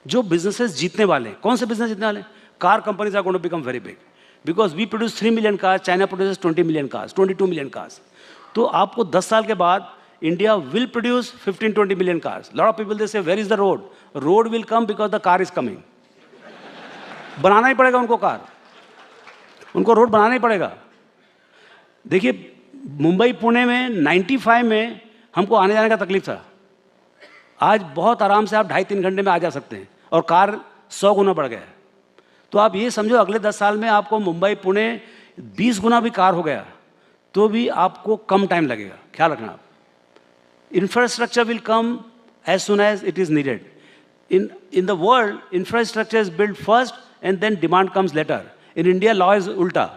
जो बिजनेसेस जीतने वाले, कौन से बिजनेस जीतने वाले? Car companies are going to become very big because we produce 3 million cars, China produce 20 million cars, 22 million cars. तो आपको 10 साल के बाद India will produce 15-20 million cars. Lot of people they say where is the road? Road will come because the car is coming. बनाना ही पड़ेगा उनको car, उनको रोड बनाना ही पड़ेगा. देखिए मुंबई पुणे में 95 में हमको आने जाने का तकलीफ था. आज बहुत आराम से आप 2.5-3 घंटे में आ जा सकते हैं और कार 100 गुना बढ़ गया है. तो आप ये समझो अगले 10 साल में आपको मुंबई पुणे 20 गुना भी कार हो गया तो भी आपको कम टाइम लगेगा. ख्याल रखना आप. Infrastructure will come as soon as it is needed. In the world infrastructure is build first and then demand comes later. In India law is उल्टा.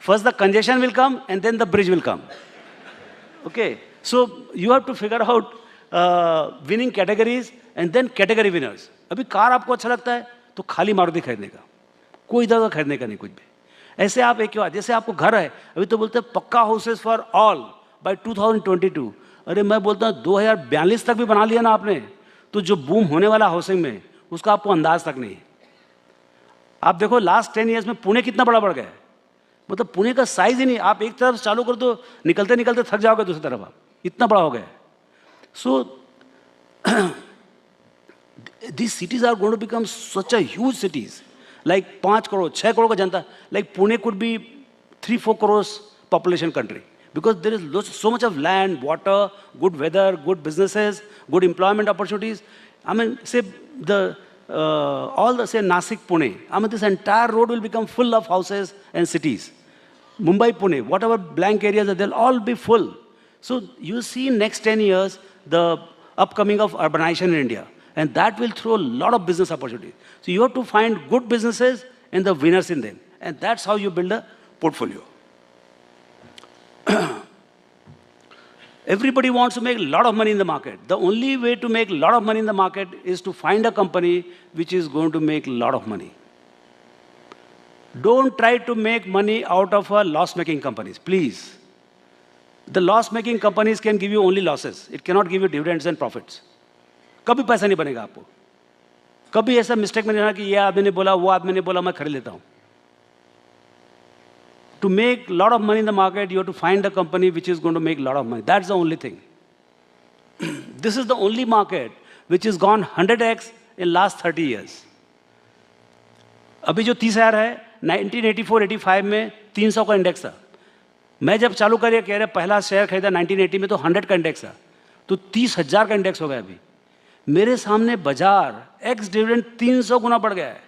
First the congestion will come and then the bridge will come. Okay, so you have to figure out winning categories and then category winners. अभी car आपको अच्छा लगता है तो खाली मारुति खरीदने का, कोई इधर का खरीदने का नहीं कुछ भी. ऐसे आप एक बात, जैसे आपको घर है, अभी तो बोलते हैं पक्का हाउसेस फॉर ऑल बाय 2022. अरे मैं बोलता हूँ 2042 तक भी बना लिया ना आपने तो जो बूम होने वाला हाउसिंग में उसका आपको अंदाज तक नहीं है. आप देखो लास्ट 10 ईयर्स में पुणे कितना बड़ा बढ़ गया है. मतलब पुणे का साइज ही नहीं, आप एक तरफ चालू कर दो निकलते निकलते थक जाओगे दूसरी तरफ, आप इतना बड़ा हो गया है. सो these cities are going to become such a huge cities, like 5 crore 6 crore का जनता. Like Pune could be 3-4 crores population country because there is so much of land, water, good weather, good businesses, good employment opportunities. I mean, say all the say Nasik, Pune, I mean this entire road will become full of houses and cities. Mumbai, Pune, whatever blank areas are, they'll all be full. So you see next 10 years the upcoming of urbanization in India, and that will throw a lot of business opportunities. So you have to find good businesses and the winners in them, and that's how you build a portfolio. Everybody wants to make a lot of money in the market. The only way to make a lot of money in the market is to find a company which is going to make a lot of money. Don't try to make money out of a loss-making companies, please. The loss-making companies can give you only losses. It cannot give you dividends and profits. कभी पैसा नहीं बनेगा आपको. कभी ऐसा mistake में नहीं होना कि ये आदमी ने बोला, वो आदमी ने बोला, मैं खरीद लेता हूँ. To make a lot of money in the market, you have to find a company which is going to make a lot of money. That's the only thing. This is the only market which has gone 100x in last 30 years. अभी जो 30,000 है 1984-85 में 300 का index था. मैं जब चालू करिए कह रहे पहला शेयर खरीदा 1980 में तो 100 का इंडेक्स था, तो 30,000 का इंडेक्स हो गया. अभी मेरे सामने बाजार एक्स डिविडेंड 300 गुना बढ़ गया है.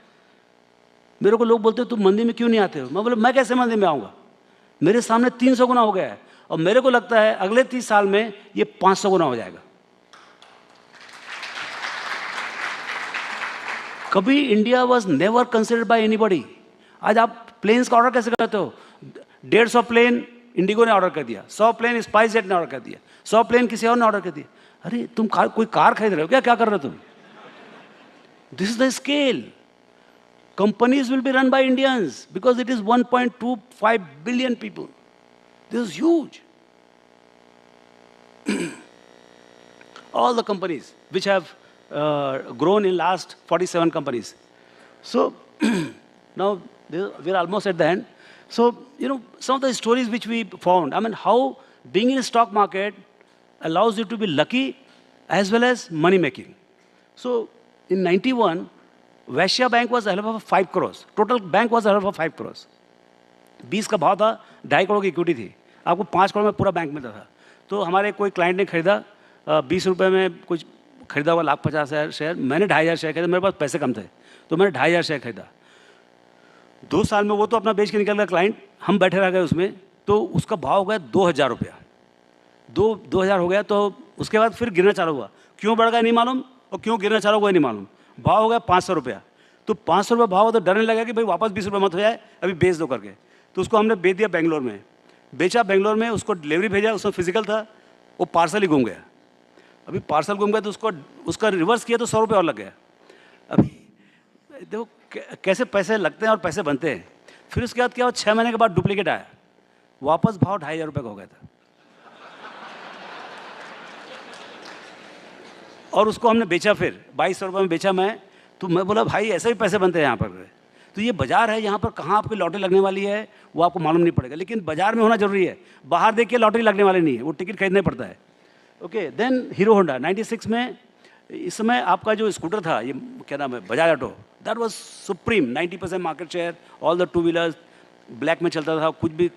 मेरे को लोग बोलते हो तुम मंदी में क्यों नहीं आते हो? मैं बोले मैं कैसे मंदी में आऊँगा? मेरे सामने 300 गुना हो गया है और मेरे को लगता है अगले 30 साल में ये 500 गुना हो जाएगा. कभी India was never considered bye anybody. आज आप प्लेन्स का ऑर्डर कैसे करते हो? 150 प्लेन इंडिगो ने ऑर्डर कर दिया, 100 प्लेन स्पाइस जेट ने ऑर्डर कर दिया, 100 प्लेन किसी और ने ऑर्डर कर दिया. अरे तुम कोई कार खरीद रहे हो क्या? क्या कर रहे हो तुम? This is the scale. Companies will be run by Indians because it is 1.25 billion people. This is huge. All the companies which have grown in last 47 companies. So now we're almost at the end. So, you know, some of the stories which we found, I mean, how being in a stock market allows you to be lucky as well as money making. So in 91, वैश्या bank was help of 5 crore. Total bank was help of 5 crore. 20 का भाव था, 2.5 करोड़ की equity थी. आपको 5 करोड़ में पूरा bank मिलता था. तो हमारे कोई क्लाइंट ने खरीदा 20 रुपये में कुछ खरीदा हुआ 1,50,000 शेयर. मैंने 2,500 शेयर खरीदा, मेरे पास पैसे कम थे तो मैंने 2,500 शेयर खरीदा. 2 साल में वो तो अपना बेच के निकल गया क्लाइंट, हम बैठे रह गए उसमें. तो उसका भाव हो गया 2,000 रुपया. 2,000 हो गया. तो उसके बाद फिर गिरना चालू हुआ. क्यों बढ़ गया नहीं मालूम और क्यों गिरना चालू हुआ नहीं मालूम. भाव हो गया 500 रुपया. तो 500 रुपये भाव तो डरने लगा कि भाई वापस 20 रुपये मत हो जाए, अभी बेच दो करके. तो उसको हमने बेच दिया बेंगलोर में. बेचा बेंगलोर में, उसको डिलीवरी भेजा, उसमें फिजिकल था, वो पार्सल ही घूम गया. अभी पार्सल घूम गया तो उसका रिवर्स किया तो 100 रुपये और लग गया. अभी देखो कैसे पैसे लगते हैं और पैसे बनते हैं. फिर उसके बाद क्या हुआ, 6 महीने के बाद डुप्लीकेट आया, वापस भाव 2,500 रुपये का हो गया था. और उसको हमने बेचा, फिर 2200 रुपये में बेचा मैं। तो मैं बोला भाई ऐसे भी पैसे बनते हैं यहाँ पर। तो ये बाजार है, यहाँ पर कहाँ आपकी लॉटरी लगने वाली है वो आपको मालूम नहीं पड़ेगा, लेकिन बाजार में होना जरूरी है। बाहर देख के लॉटरी लगने वाली नहीं है, वो टिकट खरीदना पड़ता है। ओके, देन हीरो होंडा 96 में, इस समय आपका जो स्कूटर था, ये क्या नाम है, Bajaj auto, that was supreme, 90% market share, all the two wheelers, black में चलता था, कुछ भी,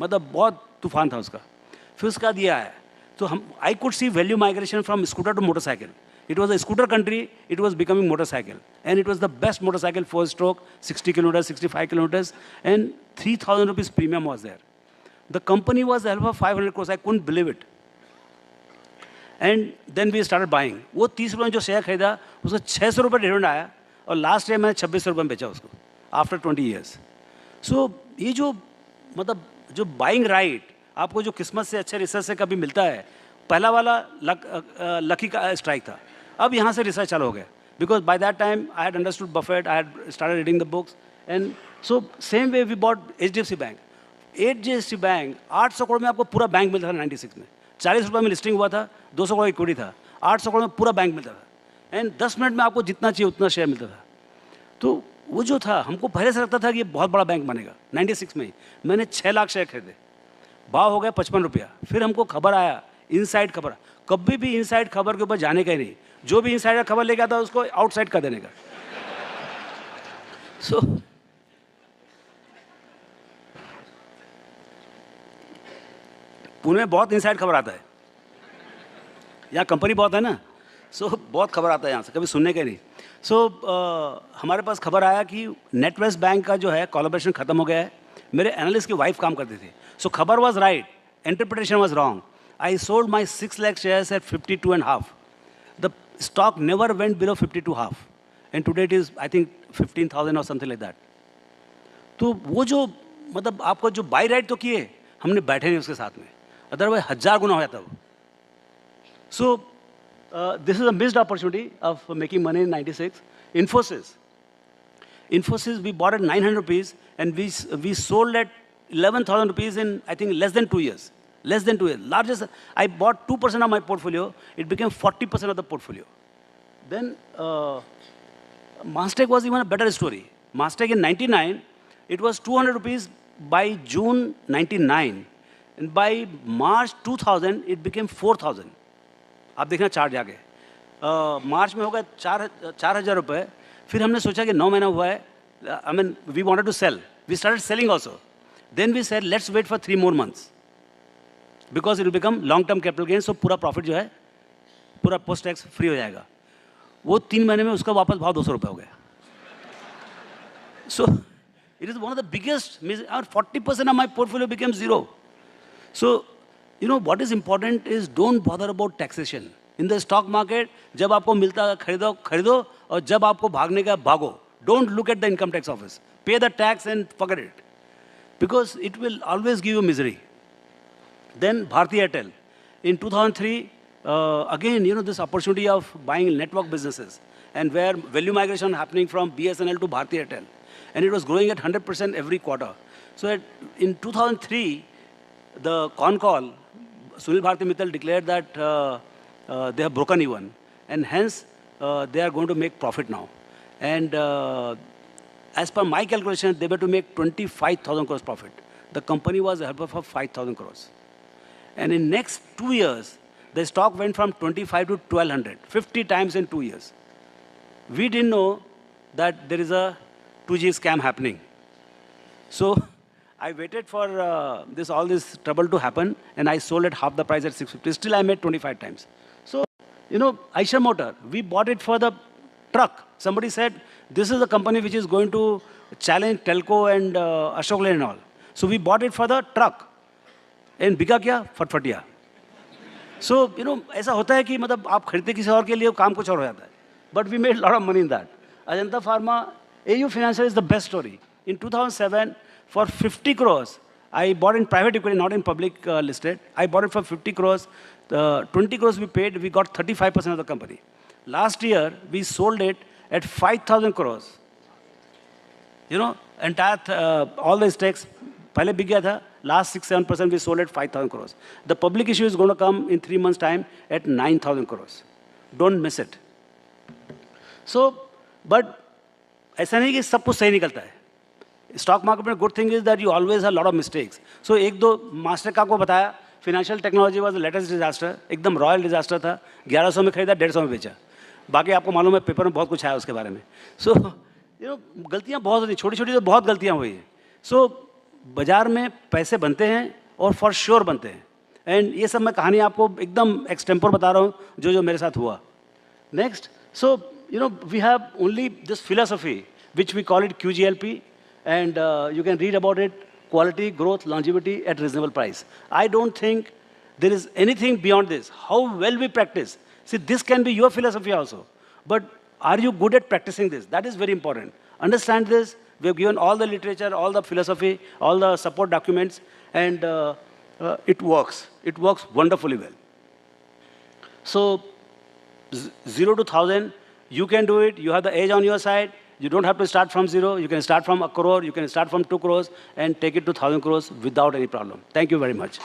मतलब बहुत तूफान था उसका। फिर उसका दिया है, तो हम, I could see value migration from scooter to motorcycle. It was a scooter country, it was becoming motorcycle. And it was the best motorcycle, 4-stroke, 60 kilometers, 65 kilometers, and 3,000 rupees premium was there. The company was over 500 crores, I couldn't believe it. And then we started buying. वो 30 रुपये में जो share खरीदा, उसका 600 रुपये dividend आया, और last year मैंने 2600 रुपये में बेचा उसको, आफ्टर 20 years. So ये जो, मतलब जो बाइंग राइट आपको जो किस्मत से, अच्छे रिसर्च से कभी मिलता है, पहला वाला लकी का स्ट्राइक था। अब यहाँ से रिसर्च चालू हो गया, because by that time I had understood Buffett, I had started reading the books, and so same way we bought HDFC bank. HDFC bank 800 crore में आपको पूरा बैंक मिलता था 96 में। 40 रुपये में लिस्टिंग हुआ था, 200 करोड़ इक्विटी था, 800 करोड़ में पूरा बैंक मिलता था, एंड 10 मिनट में आपको जितना चाहिए उतना शेयर मिलता था। तो वो जो था, हमको पहले से लगता था कि ये बहुत बड़ा बैंक बनेगा। 96 में ही मैंने 6 लाख शेयर खरीदे, भाव हो गया 55 रुपया। फिर हमको खबर आया, इनसाइड खबर, कभी भी इनसाइड खबर के ऊपर जाने का ही नहीं, जो भी इनसाइडर खबर लेके आता उसको आउटसाइड कर देने का। सो पुणे में बहुत इनसाइड खबर आता है, यहाँ कंपनी बहुत है ना, सो बहुत खबर आता है यहाँ से, कभी सुनने का नहीं। सो हमारे पास खबर आया कि नेटवेस्ट बैंक का जो है कोलैबोरेशन खत्म हो गया है। मेरे एनालिस्ट की वाइफ काम करती थी, सो खबर was right, interpretation was wrong. I sold my 6 lakh shares at 52.5. The stock never went below 52.5. And today it is, I think, 15,000 or something like that. तो वो जो, मतलब आपको जो बाई राइट तो किए, हमने बैठे नहीं उसके साथ में, अदरवाइज 1000 गुना हो जाता वो। So this is a missed opportunity of making money in 96. Infosys we bought at 900 rupees and we sold at 11,000 rupees in, I think, less than 2 years. Less than 2 years. Largest, I bought 2% of my portfolio, it became 40% of the portfolio. Then Mastech was even a better story. Mastech in 99, it was 200 rupees by June 99. And by March 2000, it became 4,000. आप देखना chart जाके, मार्च में होगा 4,000 रुपये। फिर हमने सोचा कि 9 महीना हुआ है, I mean, we wanted to sell. We started selling also. Then we said, let's wait for 3 more months. Because it will become long term capital gain, so पूरा प्रॉफिट जो है पूरा पोस्ट टैक्स फ्री हो जाएगा। वो 3 महीने में उसका वापस भाव 200 रुपये हो गया। So it is one of the biggest, और 40% of my portfolio became zero. So you know what is important is don't bother about taxation in the stock market. जब आपको मिलता है खरीदो खरीदो, और जब आपको भागने का भागो। Don't look at the income tax office, pay the tax and forget it, because it will always give you misery. Then Bharti Airtel. In 2003, again, you know, this opportunity of buying network businesses, and where value migration happening from BSNL to Bharti Airtel. And it was growing at 100% every quarter. So in 2003, the con call, Sunil Bharti Mittal declared that they have broken even. And hence, they are going to make profit now. And as per my calculation, they were to make 25,000 crores profit. The company was helpful for 5,000 crores. And in next 2 years, the stock went from 25 to 1200, 50 times in 2 years. We didn't know that there is a 2G scam happening. So I waited for all this trouble to happen, and I sold at half the price at 650. Still, I made 25 times. So, you know, Eicher Motor, we bought it for the truck. Somebody said, this is a company which is going to challenge Telco and Ashok Leyland and all. So we bought it for the truck. And बिका क्या, फटफटिया। So you know, ऐसा होता है कि मतलब आप खरीदते किसी और के लिए, काम कुछ और हो जाता है। But we made lot of money in that. Ajanta pharma, AU Financial is the best story. In 2007, for 50 crores, I bought in private equity, not in public listed. I bought it for 50 crores. 20 crores we paid, we got 35% of the company. Last year, we sold it at 5,000 crores. You know, entire, all the stakes, पहले बिक गया था, last 6-7% we sold at 5,000 crores. The public issue is going to come in 3 months' time at 9,000 crores. Don't miss it. So, but ऐसा नहीं कि सब कुछ सही निकलता है. स्टॉक मार्केट में good thing is that you always have lot of mistakes. So एक दो मास्टर का आपको बताया, financial technology was the latest disaster, एकदम रॉयल डिजास्टर था. 1100 में खरीदा, 150 में बेचा. बाकी आपको मालूम है, पेपर में बहुत कुछ आया उसके बारे में. सो गलतियाँ बहुत होती, छोटी छोटी तो बहुत गलतियाँ हुई हैं. सो बाजार में पैसे बनते हैं और फॉर श्योर बनते हैं. एंड ये सब मैं कहानी आपको एकदम एक्सटेम्पोर बता रहा हूँ, जो मेरे साथ हुआ. Next, so we have only this philosophy which we call it QGLP, and you can read about it: quality, growth, longevity at reasonable price. I don't think there is anything beyond this. How well we practice. See, this can be your philosophy also, but are you good at practicing this? That is very important. Understand this. We have given all the literature, all the philosophy, all the support documents, and it works. It works wonderfully well. So 0 to 1,000, you can do it. You have the edge on your side. You don't have to start from 0. You can start from 1 crore. You can start from 2 crores and take it to 1,000 crores without any problem. Thank you very much.